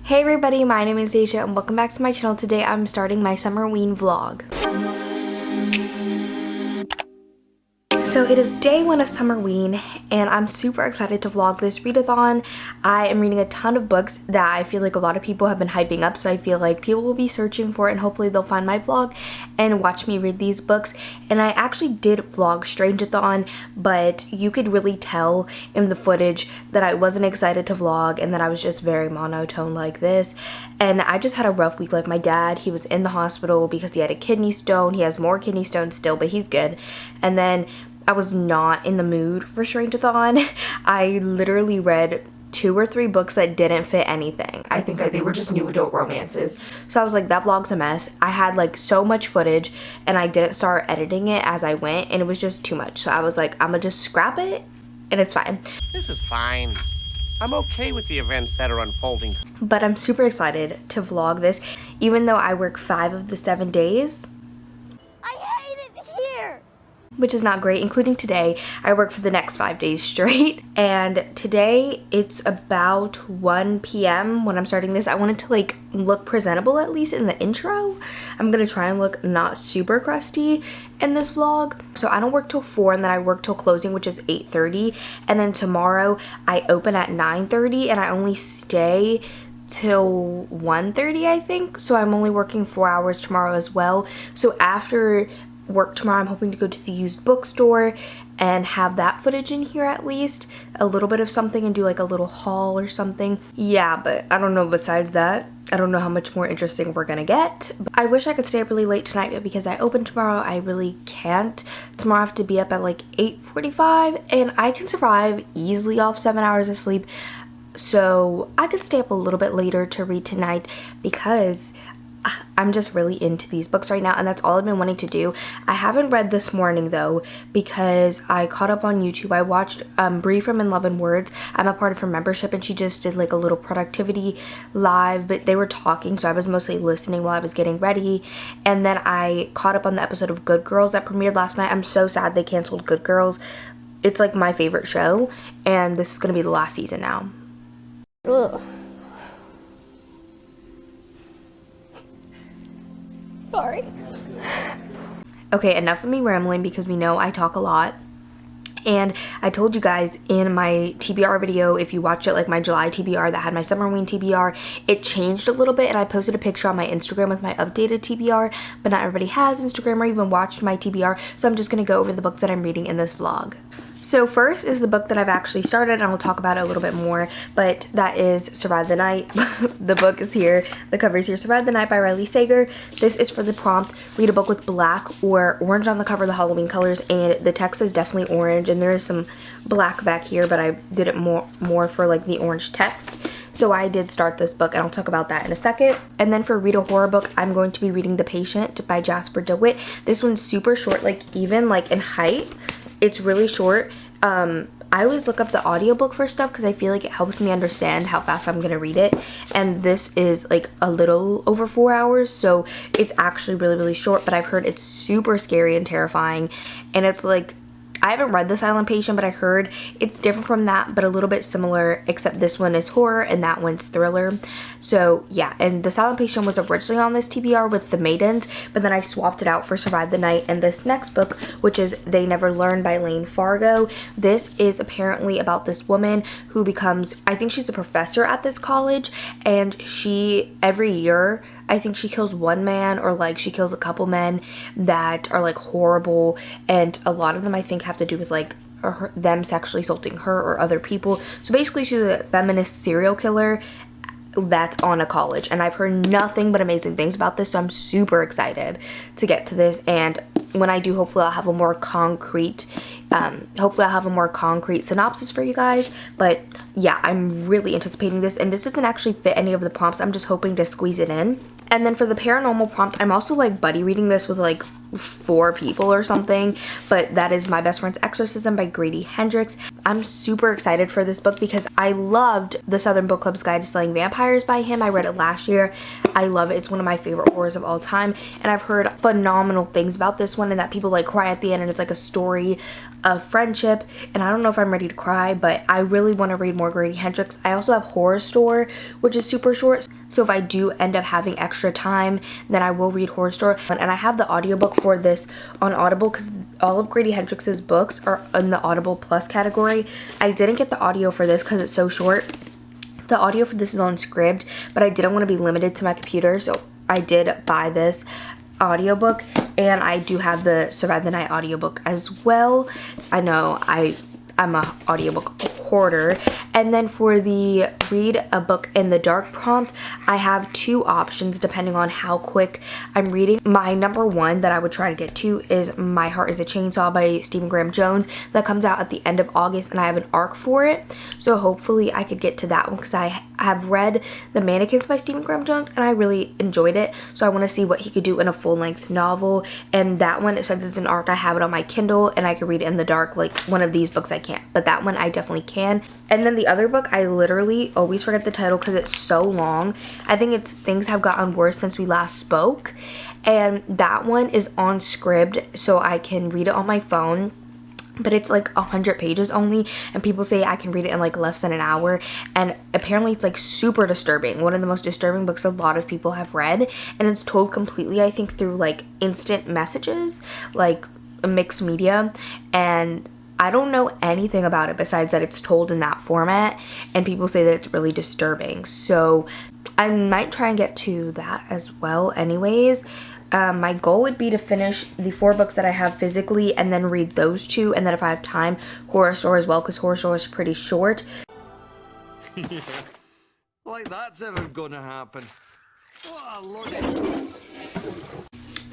Hey everybody, my name is Asia and welcome back to my channel. Today I'm starting my SUMMERWEEN vlog. So it is day one of SUMMERWEEN and I'm super excited to vlog this readathon. I am reading a ton of books that I feel like a lot of people have been hyping up, so I feel like people will be searching for it and hopefully they'll find my vlog and watch me read these books. And I actually did vlog Strangeathon, but you could really tell in the footage that I wasn't excited to vlog and that I was just very monotone like this. And I just had a rough week. Like my dad, he was in the hospital because he had a kidney stone. He has more kidney stones still, but he's good. And then I was not in the mood for Strangeathon. I literally read 2 or 3 books that didn't fit anything. I think they were just new adult romances. So I was like, that vlog's a mess. I had like so much footage and I didn't start editing it as I went and it was just too much. So I was like, I'm gonna just scrap it and it's fine. This is fine. I'm okay with the events that are unfolding. But I'm super excited to vlog this. Even though I work 5 of the 7 days, which is not great, including today. I work for the next 5 days straight. And today it's about 1 p.m. when I'm starting this. I wanted to like look presentable at least in the intro. I'm gonna try and look not super crusty in this vlog. So I don't work till 4 and then I work till closing, which is 8:30. And then tomorrow I open at 9:30 and I only stay till 1:30 I think. So I'm only working 4 hours tomorrow as well. So after work tomorrow, I'm hoping to go to the used bookstore and have that footage in here at least, a little bit of something, and do like a little haul or something. Yeah, but I don't know, besides that, I don't know how much more interesting we're gonna get. I wish I could stay up really late tonight, but because I open tomorrow, I really can't. Tomorrow I have to be up at like 8:45 and I can survive easily off 7 hours of sleep. So I could stay up a little bit later to read tonight because I'm just really into these books right now and that's all I've been wanting to do. I haven't read this morning though because I caught up on YouTube. I watched Bree from In Love and Words. I'm a part of her membership and she just did like a little productivity live, but they were talking so I was mostly listening while I was getting ready. And then I caught up on the episode of Good Girls that premiered last night. I'm so sad they canceled Good Girls. It's like my favorite show and this is gonna be the last season now. Ugh. Sorry. Okay, enough of me rambling because we know I talk a lot. And I told you guys in my TBR video, if you watch it, like my July TBR that had my SUMMERWEEN TBR, it changed a little bit and I posted a picture on my Instagram with my updated TBR, but not everybody has Instagram or even watched my TBR, so I'm just going to go over the books that I'm reading in this vlog. So first is the book that I've actually started and I'll talk about it a little bit more, but that is Survive the Night. The book is here, the cover is here, Survive the Night by Riley Sager. This is for the prompt, read a book with black or orange on the cover, the Halloween colors, and the text is definitely orange and there is some black back here, but I did it more for like the orange text. So I did start this book and I'll talk about that in a second. And then for read a horror book, I'm going to be reading The Patient by Jasper Dewitt. This one's super short, like even like in height, it's really short. I always look up the audiobook for stuff because I feel like it helps me understand how fast I'm gonna read it, and this is like a little over 4 hours, so it's actually really short, but I've heard it's super scary and terrifying. And it's like, I haven't read The Silent Patient, but I heard it's different from that, but a little bit similar, except this one is horror and that one's thriller. So yeah, and The Silent Patient was originally on this TBR with The Maidens, but then I swapped it out for Survive the Night and this next book, which is They Never Learn by Layne Fargo. This is apparently about this woman who becomes, I think she's a professor at this college, and she, every year, I think she kills one man or like she kills a couple men that are like horrible, and a lot of them I think have to do with like them sexually assaulting her or other people. So basically she's a feminist serial killer that's on a college, and I've heard nothing but amazing things about this, so I'm super excited to get to this. And when I do, hopefully I'll have a more concrete synopsis for you guys. But yeah, I'm really anticipating this, and this doesn't actually fit any of the prompts. I'm just hoping to squeeze it in. And then for the paranormal prompt, I'm also like buddy reading this with like 4 people or something, but that is My Best Friend's Exorcism by Grady Hendrix. I'm super excited for this book because I loved The Southern Book Club's Guide to Slaying Vampires by him. I read it last year. I love it. It's one of my favorite horrors of all time, and I've heard phenomenal things about this one, and that people like cry at the end, and it's like a story of friendship. And I don't know if I'm ready to cry, but I really want to read more Grady Hendrix. I also have Horror Store, which is super short, so if I do end up having extra time, then I will read Horror Store. And I have the audiobook for this on Audible because all of Grady Hendrix's books are in the Audible Plus category. I didn't get the audio for this because it's so short. The audio for this is on Scribd, but I didn't want to be limited to my computer, so I did buy this audiobook, and I do have the Survive the Night audiobook as well. I know I'm a audiobook hoarder. And then for the read a book in the dark prompt, I have two options depending on how quick I'm reading. My number one that I would try to get to is My Heart is a Chainsaw by Stephen Graham Jones. That comes out at the end of August, and I have an arc for it, so hopefully I could get to that one because I have read The Mannequins by Stephen Graham Jones and I really enjoyed it, so I want to see what he could do in a full-length novel. And that one, since it's an arc, I have it on my Kindle and I can read it in the dark. Like one of these books I can't, but that one I definitely can. And then the other book, I literally always forget the title because it's so long. I think it's Things Have Gotten Worse Since We Last Spoke, and that one is on Scribd, so I can read it on my phone. But it's like 100 pages only, and people say I can read it in like less than an hour, and apparently it's like super disturbing. One of the most disturbing books a lot of people have read, and it's told completely, I think, through like instant messages, like mixed media, and I don't know anything about it besides that it's told in that format, and people say that it's really disturbing. So I might try and get to that as well anyways. My goal would be to finish the 4 books that I have physically and then read those 2, and then if I have time, Horror Store as well, because Horror Store is pretty short. Like that's ever gonna happen. Oh, Lord.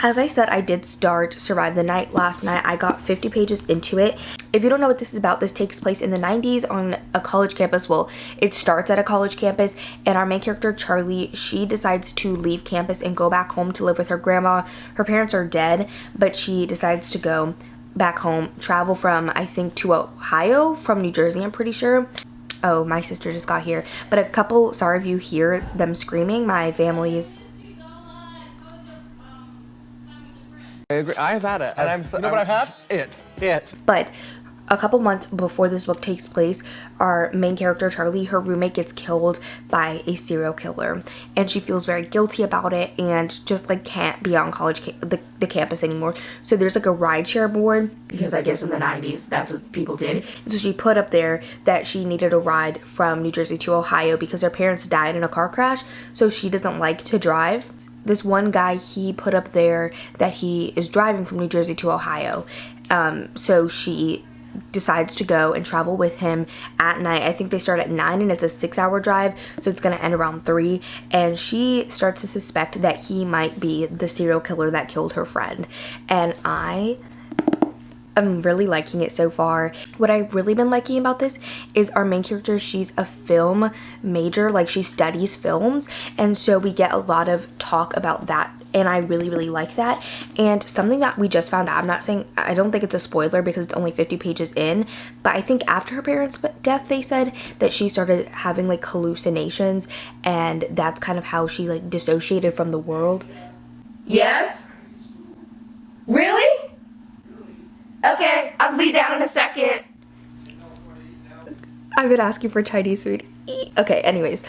As I said, I did start Survive the Night last night. I got 50 pages into it. If you don't know what this is about, this takes place in the 90s on a college campus. Well, it starts at a college campus, and our main character, Charlie, she decides to leave campus and go back home to live with her grandma. Her parents are dead, but she decides to go back home, travel from, I think, to Ohio, from New Jersey, I'm pretty sure. Oh, my sister just got here. But a couple, sorry if you hear them screaming, my family's... I agree. I've had it. And You know what I've had? It. But a couple months before this book takes place, our main character, Charlie, her roommate gets killed by a serial killer, and she feels very guilty about it and just like can't be on the campus anymore. So there's like a rideshare board, because I guess in the 90s that's what people did. And so she put up there that she needed a ride from New Jersey to Ohio because her parents died in a car crash, so she doesn't like to drive. This one guy, he put up there that he is driving from New Jersey to Ohio. So she decides to go and travel with him at night. I think they start at 9 and it's a 6-hour drive, so it's going to end around 3. And she starts to suspect that he might be the serial killer that killed her friend. And I'm really liking it so far. What I've really been liking about this is our main character, she's a film major, like she studies films, and so we get a lot of talk about that, and I really, really like that. And something that we just found out, I don't think it's a spoiler because it's only 50 pages in, but I think after her parents' death, they said that she started having like hallucinations, and that's kind of how she like dissociated from the world. Yes? Really? Okay, I'll be down in a second. I've been asking for Chinese food. Okay, anyways.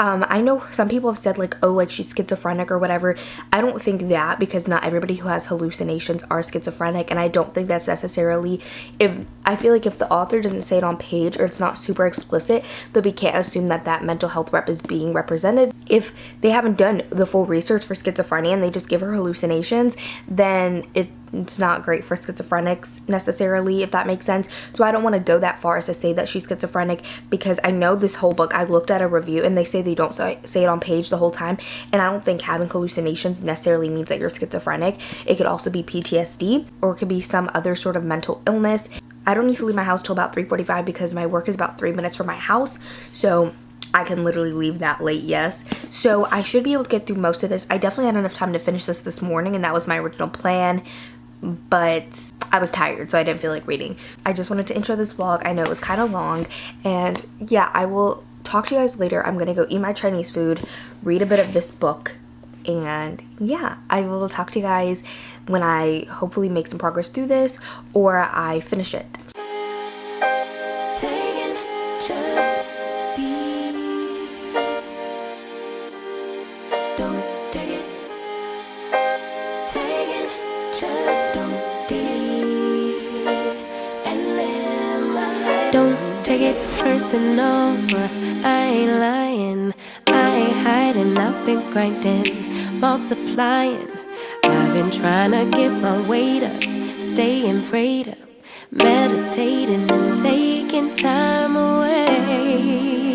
I know some people have said like, oh, like she's schizophrenic or whatever. I don't think that, because not everybody who has hallucinations are schizophrenic, and I don't think that's necessarily, I feel like if the author doesn't say it on page or it's not super explicit, then we can't assume that that mental health rep is being represented. If they haven't done the full research for schizophrenia and they just give her hallucinations, then it's not great for schizophrenics necessarily, if that makes sense. So I don't want to go that far as to say that she's schizophrenic, because I know this whole book, I looked at a review and they say they don't say it on page the whole time, and I don't think having hallucinations necessarily means that you're schizophrenic. It could also be PTSD, or it could be some other sort of mental illness. I don't need to leave my house till about 3:45 because my work is about 3 minutes from my house, so I can literally leave that late, yes. So I should be able to get through most of this. I definitely had enough time to finish this morning, and that was my original plan. but I was tired, so I didn't feel like reading. I just wanted to intro this vlog. I know it was kind of long, and yeah, I will talk to you guys later. I'm gonna go eat my Chinese food, read a bit of this book, and yeah, I will talk to you guys when I hopefully make some progress through this or I finish it. Don't take it personal, I ain't lying, I ain't hiding, I've been grinding, multiplying. I've been trying to get my weight up, staying prayed up, meditating and taking time away.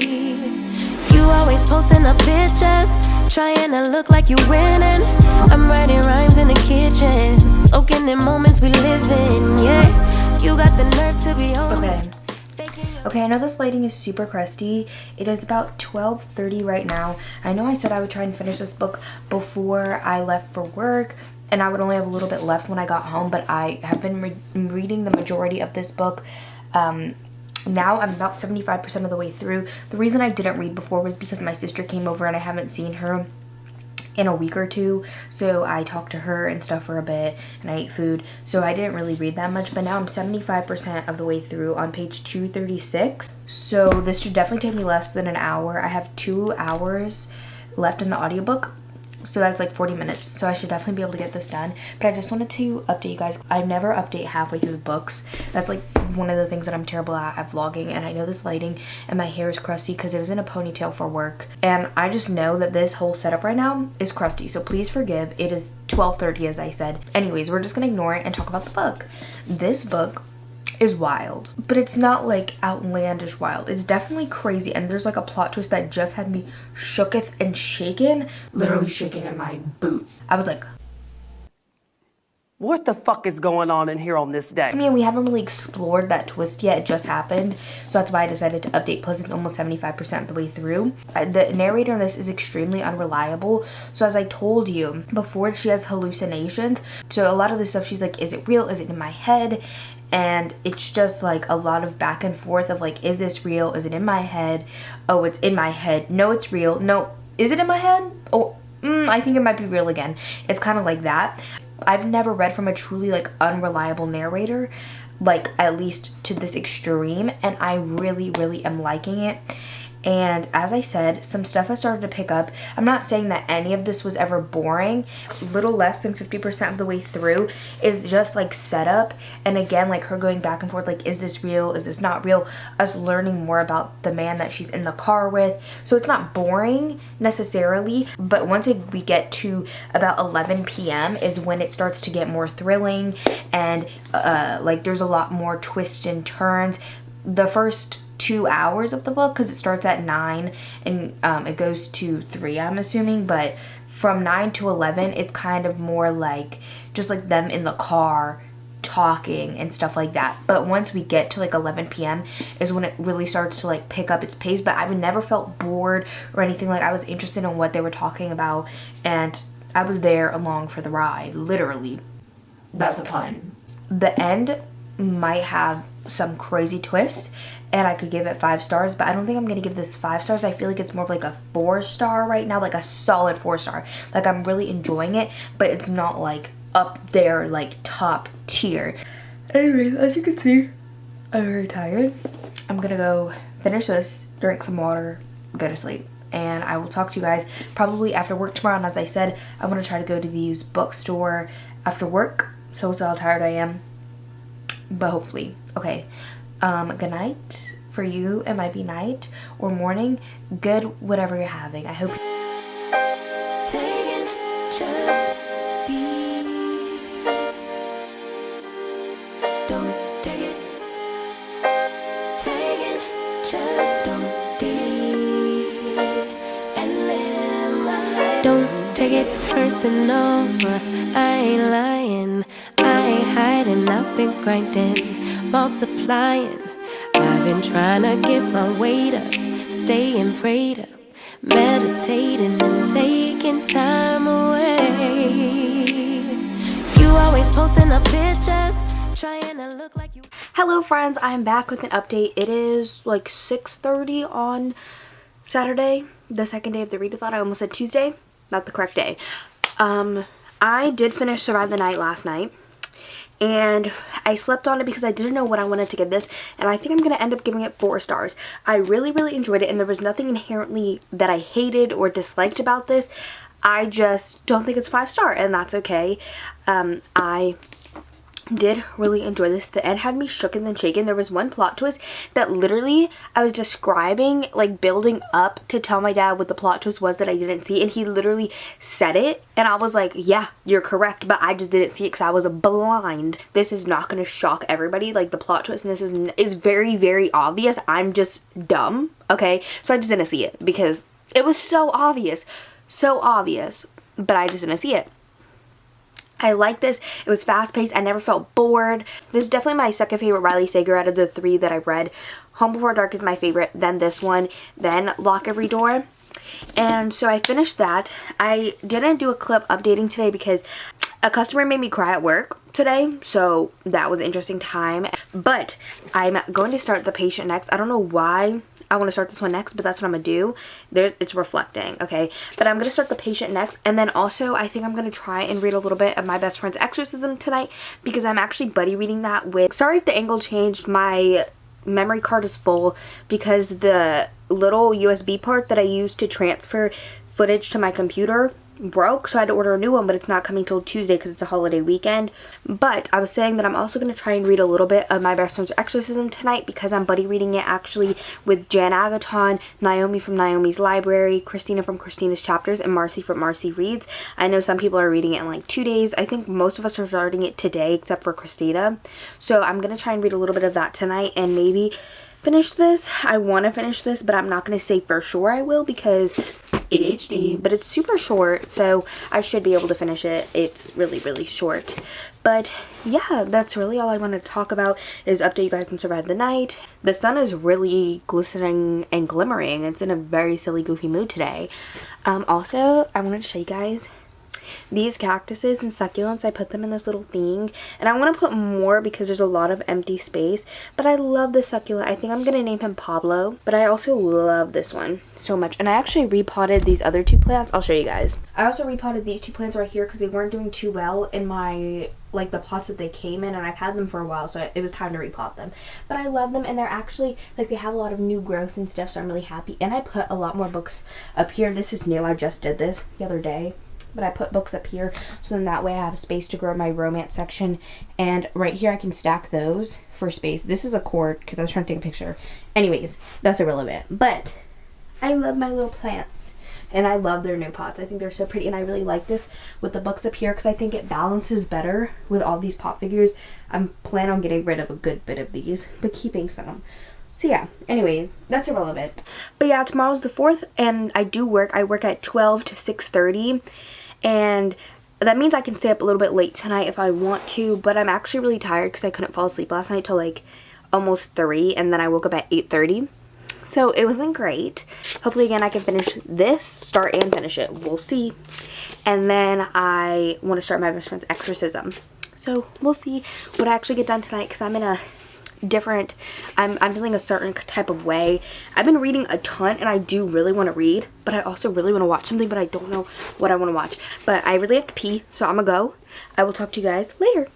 You always posting up pictures, trying to look like you winning. I'm writing rhymes in the kitchen, soaking in moments we live in, yeah. You got the nerve to be on it. Okay, I know this lighting is super crusty. It is about 12:30 right now. I know I said I would try and finish this book before I left for work, and I would only have a little bit left when I got home, but I have been reading the majority of this book. Now I'm about 75% of the way through. The reason I didn't read before was because my sister came over and I haven't seen her in a week or two, so I talked to her and stuff for a bit, and I ate food, so I didn't really read that much. But now I'm 75% of the way through on page 236, so this should definitely take me less than an hour. I have 2 hours left in the audiobook, so that's like 40 minutes, so I should definitely be able to get this done. But I just wanted to update you guys. I never update halfway through the books. That's like one of the things that I'm terrible at vlogging, and I know this lighting and my hair is crusty because it was in a ponytail for work, and I just know that this whole setup right now is crusty, so please forgive. It is 12:30 as I said. Anyways, we're just gonna ignore it and talk about the book. This book is wild, but it's not like outlandish wild. It's definitely crazy, and there's like a plot twist that just had me shooketh and shaken, literally shaking in my boots. I was like, what the fuck is going on in here on this day? I mean, we haven't really explored that twist yet. It just happened, so that's why I decided to update. Plus, it's almost 75% of the way through. The narrator in this is extremely unreliable. So as I told you before, she has hallucinations. So a lot of this stuff, she's like, is it real? Is it in my head? And it's just like a lot of back and forth of like, is this real? Is it in my head? Oh, it's in my head. No, it's real. No, is it in my head? Oh, I think it might be real again. It's kind of like that. I've never read from a truly like unreliable narrator, like at least to this extreme, and I really, really am liking it. And as I said, some stuff I started to pick up. I'm not saying that any of this was ever boring. A little less than 50% of the way through is just like setup. And again, like her going back and forth, like, is this real? Is this not real? Us learning more about the man that she's in the car with. So it's not boring necessarily, but once we get to about 11 p.m. is when it starts to get more thrilling, and like there's a lot more twists and turns. The first 2 hours of the book, because it starts at 9 and it goes to 3, I'm assuming, but from 9 to 11 it's kind of more like just like them in the car talking and stuff like that. But once we get to like 11 p.m. is when it really starts to like pick up its pace. But I've never felt bored or anything. Like, I was interested in what they were talking about, and I was there along for the ride, literally. That's a pun. The end might have some crazy twist, and I could give it 5 stars, but I don't think I'm gonna give this 5 stars. I feel like it's more of like a 4-star right now, like a solid 4-star. Like, I'm really enjoying it, but it's not like up there, like top tier. Anyways, as you can see, I'm very tired. I'm gonna go finish this, drink some water, go to sleep, and I will talk to you guys probably after work tomorrow. And as I said, I'm gonna try to go to the used bookstore after work, so we'll see how tired I am, but hopefully. Okay, good night. For you, it might be night or morning. Good, whatever you're having. I hope. Taking just be. Don't take it. Taking just don't be. And live my life. Don't take it personal. I ain't lying. I ain't hiding. I've been grinding, multiplying. I've been trying to get my weight up, staying prayed up, meditating and taking time away. You always post posting up pictures, trying to look like you. Hello friends, I'm back with an update. It is like 6:30 on Saturday, the second day of the readathon. I almost said Tuesday, not the correct day. I did finish Survive the Night last night, and I slept on it because I didn't know what I wanted to give this, and I think I'm going to end up giving it 4 stars. I really enjoyed it, and there was nothing inherently that I hated or disliked about this. I just don't think it's 5-star, and that's okay. I did really enjoy this. The end had me shooken and shaken. There was one plot twist that literally I was describing, like building up to tell my dad what the plot twist was that I didn't see, and he literally said it, and I was like, yeah, you're correct, but I just didn't see it because I was blind. This is not going to shock everybody. Like, the plot twist in this is very obvious. I'm just dumb, okay? So I just didn't see it because it was so obvious, but I just didn't see it. I like this. It was fast-paced. I never felt bored. This is definitely my second favorite Riley Sager out of the 3 that I've read. Home Before Dark is my favorite, then this one, then Lock Every Door. And so I finished that. I didn't do a clip updating today because a customer made me cry at work today, so that was an interesting time. But I'm going to start The Patient next. I don't know why I want to start this one next, but that's what I'm gonna do. It's reflecting, okay? But I'm gonna start The Patient next, and then also I think I'm gonna try and read a little bit of my best friend's Exorcism tonight because I'm actually buddy reading that with. Sorry if the angle changed. My memory card is full because the little USB part that I used to transfer footage to my computer broke, so I had to order a new one, but it's not coming till Tuesday because it's a holiday weekend. But I was saying that I'm also going to try and read a little bit of my best friend's Exorcism tonight because I'm buddy reading it actually with Jan Agaton, Naomi from Naomi's Library, Christina from Christina's Chapters, and Marcy from Marcy Reads. I know some people are reading it in like 2 days. I think most of us are starting it today except for Christina. So I'm going to try and read a little bit of that tonight and maybe finish this. I want to finish this, but I'm not going to say for sure I will because ADHD, but it's super short, so I should be able to finish it. It's really short. But yeah, that's really all I wanted to talk about, is update you guys on Survive the Night. The sun is really glistening and glimmering. It's in a very silly, goofy mood today. Also, I wanted to show you guys these cactuses and succulents. I put them in this little thing, and I want to put more because there's a lot of empty space, but I love this succulent. I think I'm going to name him Pablo, but I also love this one so much. And I actually repotted these other 2 plants. I'll show you guys. I also repotted these 2 plants right here because they weren't doing too well in my, like, the pots that they came in, and I've had them for a while, so it was time to repot them. But I love them, and they're actually, like, they have a lot of new growth and stuff, so I'm really happy. And I put a lot more books up here. This is new. I just did this the other day. But I put books up here, so then that way I have space to grow my romance section. And right here I can stack those for space. This is a cord because I was trying to take a picture. Anyways, that's irrelevant. But I love my little plants, and I love their new pots. I think they're so pretty, and I really like this with the books up here because I think it balances better with all these pop figures. I'm planning on getting rid of a good bit of these, but keeping some. So yeah, anyways, that's irrelevant. But yeah, tomorrow's the 4th, and I do work. I work at 12 to 6:30. And that means I can stay up a little bit late tonight if I want to, but I'm actually really tired because I couldn't fall asleep last night till like almost 3, and then I woke up at 8:30. So it wasn't great. Hopefully again I can finish this, start and finish it. We'll see. And then I want to start my best friend's Exorcism. So we'll see what I actually get done tonight because I'm in a different, I'm feeling a certain type of way. I've been reading a ton, and I do really want to read, but I also really want to watch something, but I don't know what I want to watch. But I really have to pee, so I'm gonna go. I will talk to you guys later.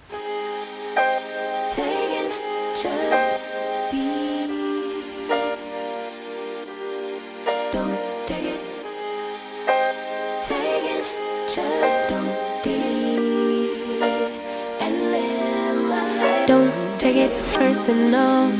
Taking just be. Don't take it. Taking just don't be. And live my life. Don't take it personal.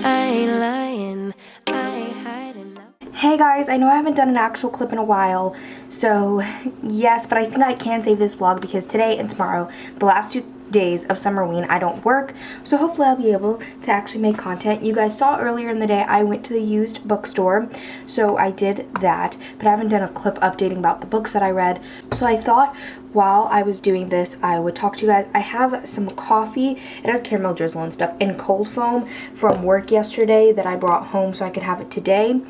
I ain't lying. I ain't hiding. Hey guys, I know I haven't done an actual clip in a while, so yes, but I think I can save this vlog because today and tomorrow, the last 2 days of Summerween, I don't work, so hopefully I'll be able to actually make content. You guys saw earlier in the day I went to the used bookstore, so I did that, but I haven't done a clip updating about the books that I read. So I thought while I was doing this I would talk to you guys. I have some coffee, it had caramel drizzle and stuff, and cold foam from work yesterday that I brought home so I could have it today,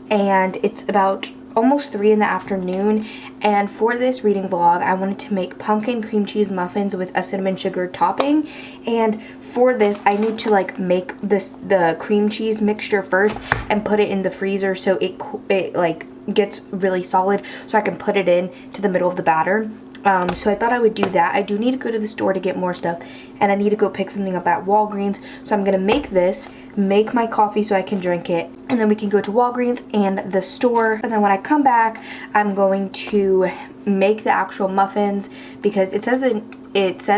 and it's about almost 3 in the afternoon, and for this reading vlog I wanted to make pumpkin cream cheese muffins with a cinnamon sugar topping. And for this I need to like make the cream cheese mixture first and put it in the freezer so it like gets really solid, so I can put it in to the middle of the batter. So I thought I would do that. I do need to go to the store to get more stuff, and I need to go pick something up at Walgreens. So I'm gonna make this, make my coffee so I can drink it, and then we can go to Walgreens and the store. And then when I come back, I'm going to make the actual muffins because it says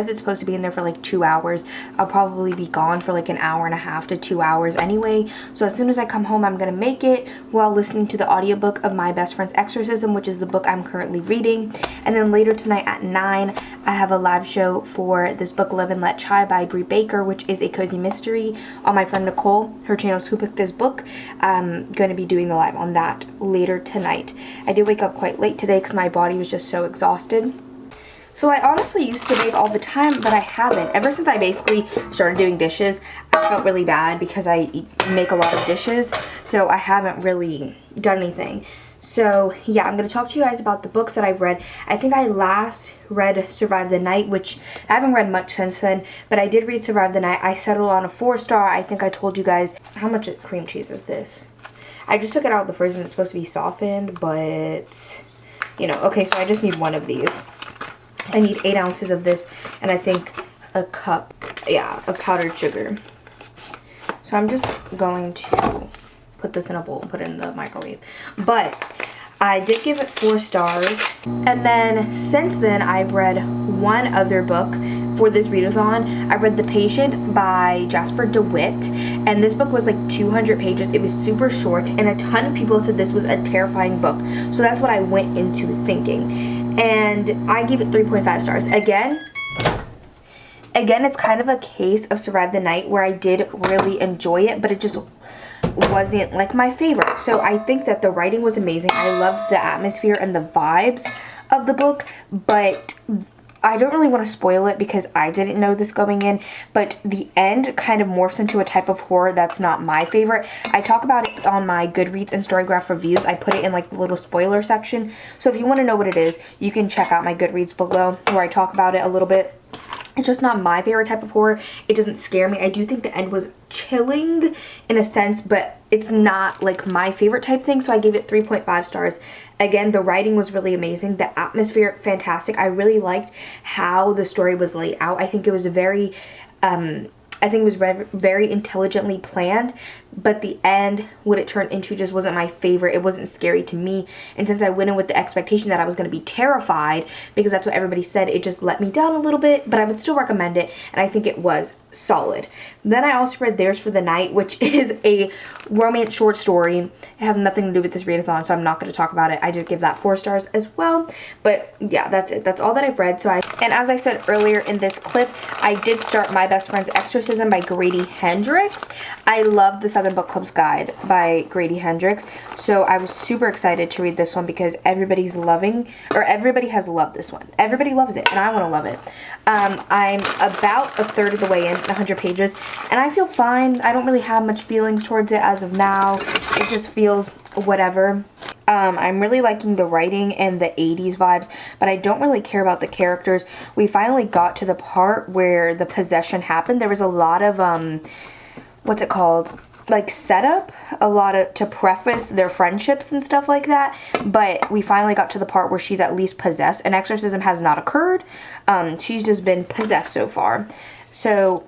it's supposed to be in there for like 2 hours. I'll probably be gone for like an hour and a half to 2 hours anyway. So as soon as I come home, I'm gonna make it while listening to the audiobook of my best friend's Exorcism, which is the book I'm currently reading. And then later tonight at 9, I have a live show for this book Live and Let Chai by Bree Baker, which is a cozy mystery on my friend Nicole. Her channel is Who Picked This Book. I'm gonna be doing the live on that later tonight. I did wake up quite late today because my body was just so exhausted. So I honestly used to bake all the time, but I haven't. Ever since I basically started doing dishes, I felt really bad because I make a lot of dishes, so I haven't really done anything. So yeah, I'm going to talk to you guys about the books that I've read. I think I last read Survive the Night, which I haven't read much since then, but I did read Survive the Night. I settled on a 4-star. I think I told you guys. How much cream cheese is this? I just took it out of the fridge and it's supposed to be softened, but you know, okay, so I just need one of these. I need 8 ounces of this, and I think a cup, yeah, of powdered sugar. So I'm just going to put this in a bowl and put it in the microwave. But I did give it 4 stars. And then since then, I've read one other book for this readathon. I read The Patient by Jasper Dewitt, and this book was like 200 pages. It was super short, and a ton of people said this was a terrifying book. So that's what I went into thinking. And I gave it 3.5 stars. Again, it's kind of a case of Survive the Night where I did really enjoy it, but it just wasn't like my favorite. So I think that the writing was amazing. I loved the atmosphere and the vibes of the book, but I don't really want to spoil it because I didn't know this going in, but the end kind of morphs into a type of horror that's not my favorite. I talk about it on my Goodreads and Storygraph reviews. I put it in like the little spoiler section. So if you want to know what it is, you can check out my Goodreads below where I talk about it a little bit. It's just not my favorite type of horror. It doesn't scare me. I do think the end was chilling in a sense, but it's not like my favorite type thing, so I gave it 3.5 stars. Again, the writing was really amazing. The atmosphere, fantastic. I really liked how the story was laid out. I think it was very very intelligently planned, but the end, what it turned into, just wasn't my favorite. It wasn't scary to me, and since I went in with the expectation that I was going to be terrified because that's what everybody said, it just let me down a little bit, but I would still recommend it, and I think it was solid. Then I also read Theirs for the Night, which is a romance short story. It has nothing to do with this readathon, so I'm not going to talk about it. I did give that 4 stars as well, but yeah, that's it. That's all that I've read. And as I said earlier in this clip, I did start My Best Friend's Exorcism by Grady Hendrix. I love the Southern Book Club's Guide by Grady Hendrix, so I was super excited to read this one because everybody has loved this one. Everybody loves it, and I want to love it. I'm about a third of the way in, 100 pages, and I feel fine. I don't really have much feelings towards it as of now. It just feels whatever. I'm really liking the writing and the 80s vibes, but I don't really care about the characters. We finally got to the part where the possession happened. There was a lot of, what's it called? Like setup, a lot of to preface their friendships and stuff like that, but we finally got to the part where she's at least possessed. An exorcism has not occurred. She's just been possessed so far. So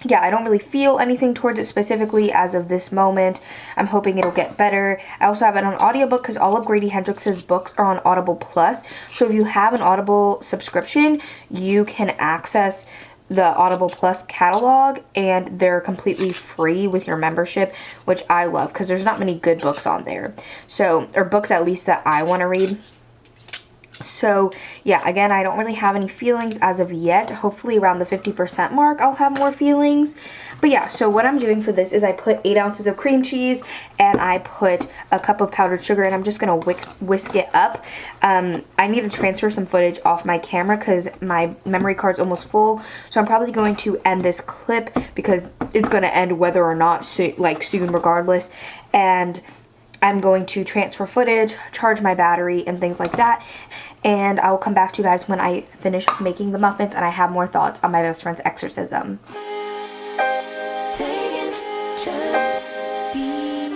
yeah, I don't really feel anything towards it specifically as of this moment. I'm hoping it'll get better. I also have it on audiobook because all of Grady Hendrix's books are on Audible Plus. So if you have an Audible subscription, you can access the Audible Plus catalog, and they're completely free with your membership, which I love because there's not many good books on there. So, or books at least that I want to read. So yeah, again, I don't really have any feelings as of yet. Hopefully around the 50% mark I'll have more feelings. But yeah, so what I'm doing for this is I put 8 ounces of cream cheese and I put a cup of powdered sugar, and I'm just going to whisk it up. I need to transfer some footage off my camera because my memory card's almost full. So I'm probably going to end this clip because it's going to end whether or not soon regardless. And I'm going to transfer footage, charge my battery, and things like that. And I'll come back to you guys when I finish making the muffins and I have more thoughts on my best friend's exorcism. Taking just be.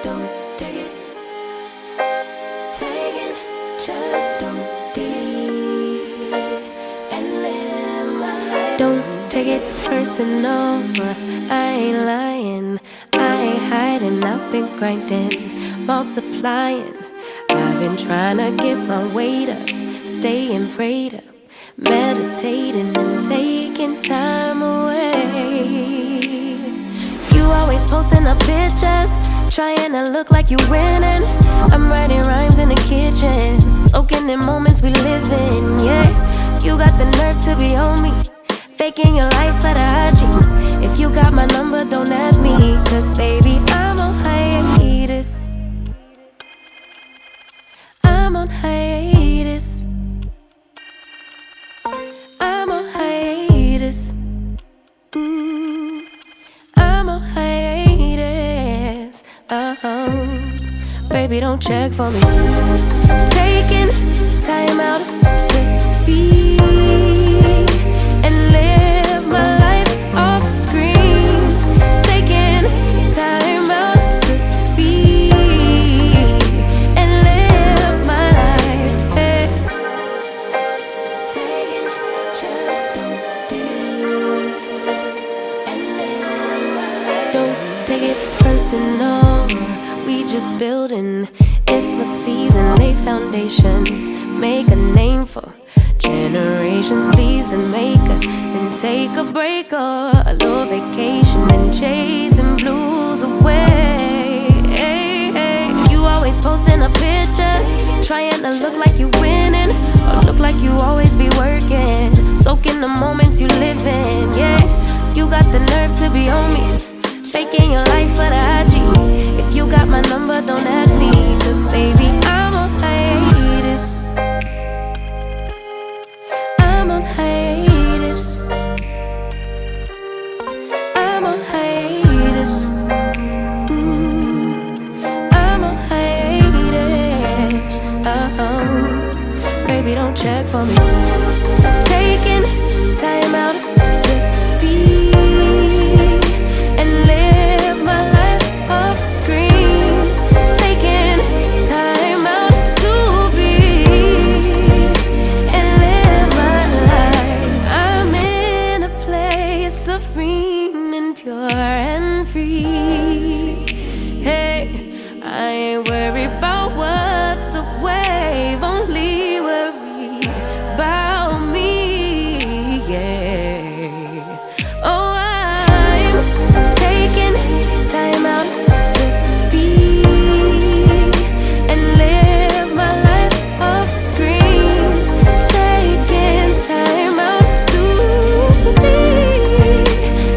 Don't take it. Taking just don't be. And live my life. Don't take it personal. I ain't lying. I ain't hiding. I've been grinding, multiplying. I've been trying to get my weight up, staying prayed up, meditating and taking time away. You always posting up pictures, trying to look like you winning. I'm writing rhymes in the kitchen, soaking in moments we live in. Yeah, you got the nerve to be on me, faking your life for the IG. If you got my number, don't add me, cause baby, I'm on hiatus. I'm on hiatus. I'm on hiatus. I'm on hiatus. Baby, don't check for me. Taking time out to be and live my life off screen. Taking time out to be and live my life. Hey. Taking just don't be and live my life. Don't take it personal. We just building. It's my season. Lay foundation. Make a name for generations. Please and make a and take a break or a little vacation and chasing blues away. Hey, hey. You always posting up pictures, trying to look like you winning or look like you always be working, soaking the moments you live in. Yeah, you got the nerve to be on me, faking your life for the IG. If you got my number, don't add me, cause baby, I'm on hiatus. I'm on hiatus. I'm on hiatus. I'm on hiatus. Baby, don't check for me. Taking time out to be and live my life off screen. Taking time out to be and live my life. I'm in a place serene and pure and free. Hey, I ain't worried about what's the wave, only worry about me. Yeah. Oh, I'm taking time out to be and live my life off screen. Taking time out to be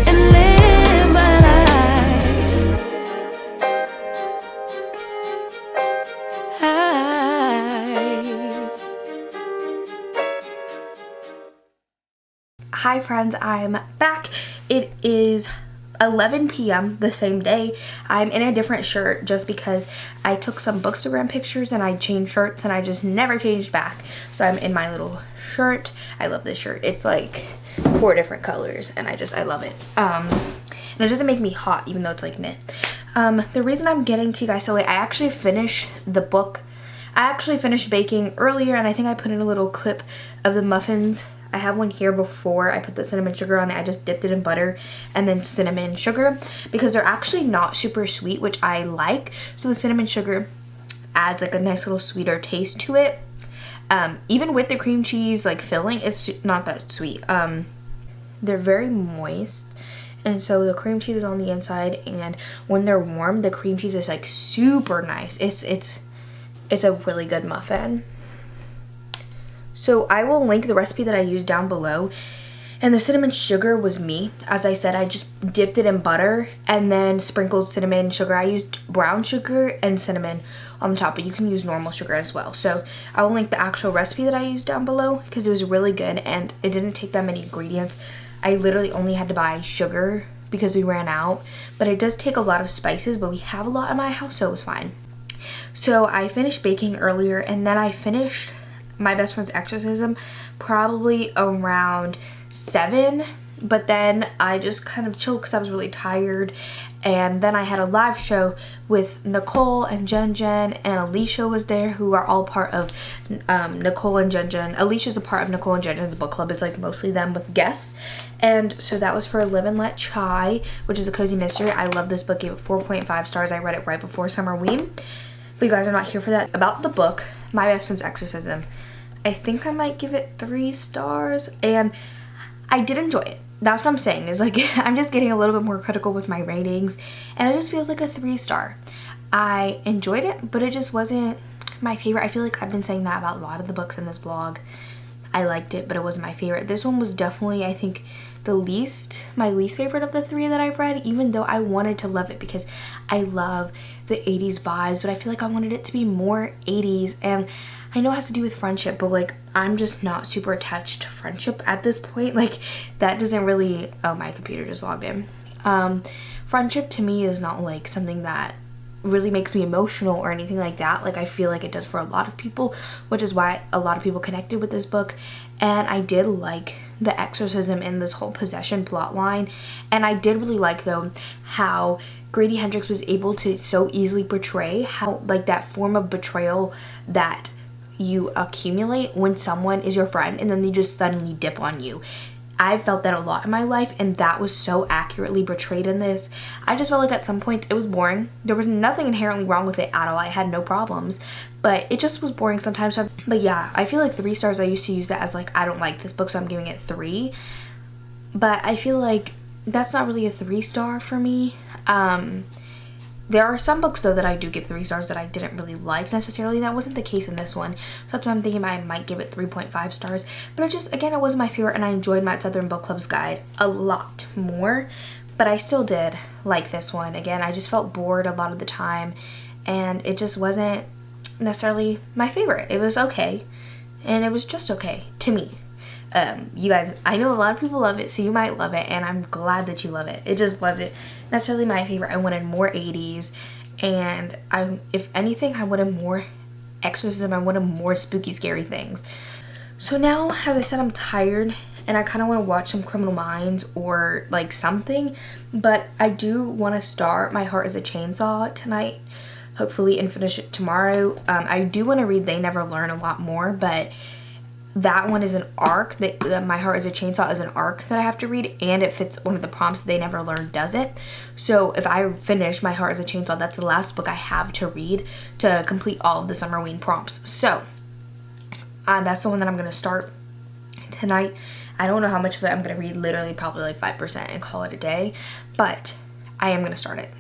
and live my life. Hi friends, I'm back. It is 11 p.m. the same day. I'm in a different shirt just because I took some Bookstagram pictures and I changed shirts and I just never changed back. So I'm in my little shirt. I love this shirt. It's like 4 different colors and I love it. And it doesn't make me hot even though it's like knit. The reason I'm getting to you guys so late, I actually finished the book. I actually finished baking earlier and I think I put in a little clip of the muffins. I have one here before I put the cinnamon sugar on it. I just dipped it in butter and then cinnamon sugar because they're actually not super sweet, which I like. So the cinnamon sugar adds like a nice little sweeter taste to it. Even with the cream cheese like filling, it's not that sweet. They're very moist. And so the cream cheese is on the inside, and when they're warm, the cream cheese is like super nice. It's a really good muffin. So I will link the recipe that I used down below. And the cinnamon sugar was me. As I said, I just dipped it in butter and then sprinkled cinnamon sugar. I used brown sugar and cinnamon on the top, but you can use normal sugar as well. So I will link the actual recipe that I used down below because it was really good and it didn't take that many ingredients. I literally only had to buy sugar, because we ran out, but it does take a lot of spices, but we have a lot in my house, so it was fine. So I finished baking earlier, and then I finished my best friend's Exorcism probably around 7, but then I just kind of chilled because I was really tired. And then I had a live show with Nicole and Jen and Alicia was there, who are all part of Nicole and Jen. Alicia's a part of Nicole and Jen's book club. It's like mostly them with guests. And so that was for Live and Let Chai, which is a cozy mystery. I love this book. Gave it 4.5 stars. I read it right before SUMMERWEEN. But you guys are not here for that. About the book, My Best Friend's Exorcism, I think I might give it 3 stars. And I did enjoy it. That's what I'm saying, is like I'm just getting a little bit more critical with my ratings, and it just feels like a 3-star. I enjoyed it, but it just wasn't my favorite. I feel like I've been saying that about a lot of the books in this vlog. I liked it, but it wasn't my favorite. This one was definitely, I think, my least favorite of the 3 that I've read, even though I wanted to love it because I love the 80s vibes, but I feel like I wanted it to be more 80s, and I know it has to do with friendship, but like I'm just not super attached to friendship at this point. Like that doesn't really, oh, my computer just logged in. Friendship to me is not like something that really makes me emotional or anything like that. Like I feel like it does for a lot of people, which is why a lot of people connected with this book. And I did like the exorcism and this whole possession plot line. And I did really like though how Grady Hendrix was able to so easily portray how like that form of betrayal that you accumulate when someone is your friend and then they just suddenly dip on you. I felt that a lot in my life, and that was so accurately portrayed in this. I just felt like at some points it was boring. There was nothing inherently wrong with it at all. I had no problems, but it just was boring sometimes. But yeah, I feel like 3 stars, I used to use that as like, I don't like this book, so I'm giving it 3. But I feel like that's not really a 3-star for me. There are some books though that I do give 3 stars that I didn't really like necessarily. That wasn't the case in this one. So that's why I'm thinking I might give it 3.5 stars. But it just, again, it wasn't my favorite, and I enjoyed Matt Southern Book Club's guide a lot more. But I still did like this one. Again, I just felt bored a lot of the time, and it just wasn't necessarily my favorite. It was okay, and it was just okay to me. You guys, I know a lot of people love it, so you might love it, and I'm glad that you love it. It just wasn't necessarily my favorite. I wanted more 80s, and if anything, I wanted more exorcism. I wanted more spooky, scary things. So now, as I said, I'm tired, and I kind of want to watch some Criminal Minds or like something, but I do want to start My Heart is a Chainsaw tonight, hopefully, and finish it tomorrow. I do want to read They Never Learn a lot more, but that one is an arc. That My Heart is a Chainsaw is an arc that I have to read, and it fits one of the prompts They Never Learn doesn't. So if I finish My Heart is a Chainsaw, that's the last book I have to read to complete all of the SUMMERWEEN prompts. So that's the one that I'm going to start tonight. I don't know how much of it I'm going to read, literally probably like 5% and call it a day, but I am going to start it.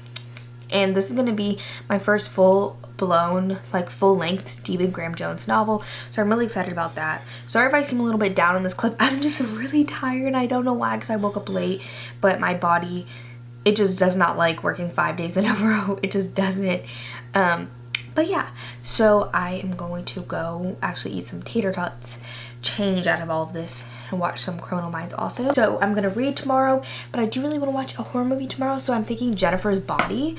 And this is going to be my first full-blown, like full-length Stephen Graham Jones novel, so I'm really excited about that. Sorry if I seem a little bit down in this clip. I'm just really tired. I don't know why, because I woke up late, but my body, it just does not like working 5 days in a row. It just doesn't. But yeah, so I am going to go actually eat some tater tots, change out of all of this, and watch some Criminal Minds also. So I'm gonna read tomorrow, but I do really want to watch a horror movie tomorrow, so I'm thinking Jennifer's Body.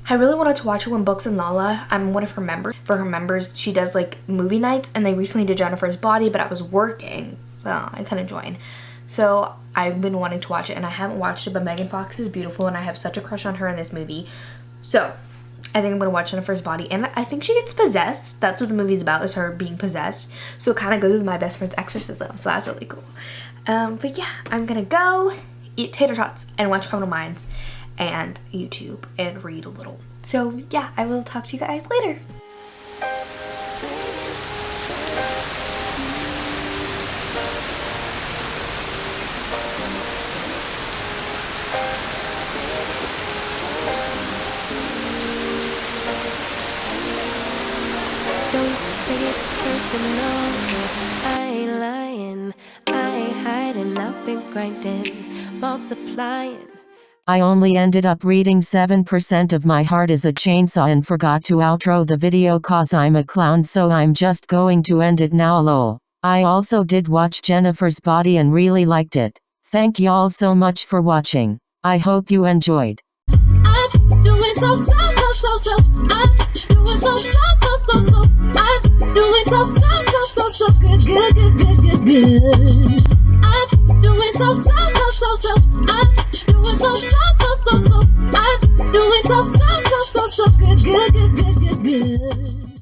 I really wanted to watch it when Books and Lala, I'm one of her members. For her members, she does like movie nights, and they recently did Jennifer's Body, but I was working, so I couldn't join. So I've been wanting to watch it, and I haven't watched it, but Megan Fox is beautiful, and I have such a crush on her in this movie. So I think I'm going to watch Jennifer's Body, and I think she gets possessed. That's what the movie's about, is her being possessed. So it kind of goes with My Best Friend's Exorcism, so that's really cool. But yeah, I'm going to go eat tater tots and watch Criminal Minds and YouTube and read a little. So yeah, I will talk to you guys later. Don't take it personal, I ain't lying, I ain't hiding, I've been grinding, multiplying. I only ended up reading 7% of My Heart is a Chainsaw and forgot to outro the video cause I'm a clown, so I'm just going to end it now lol. I also did watch Jennifer's Body and really liked it. Thank y'all so much for watching. I hope you enjoyed. I'm doing so. I'm doing so. I'm doing so good. I'm doing so. I'm doing so. I'm doing so good.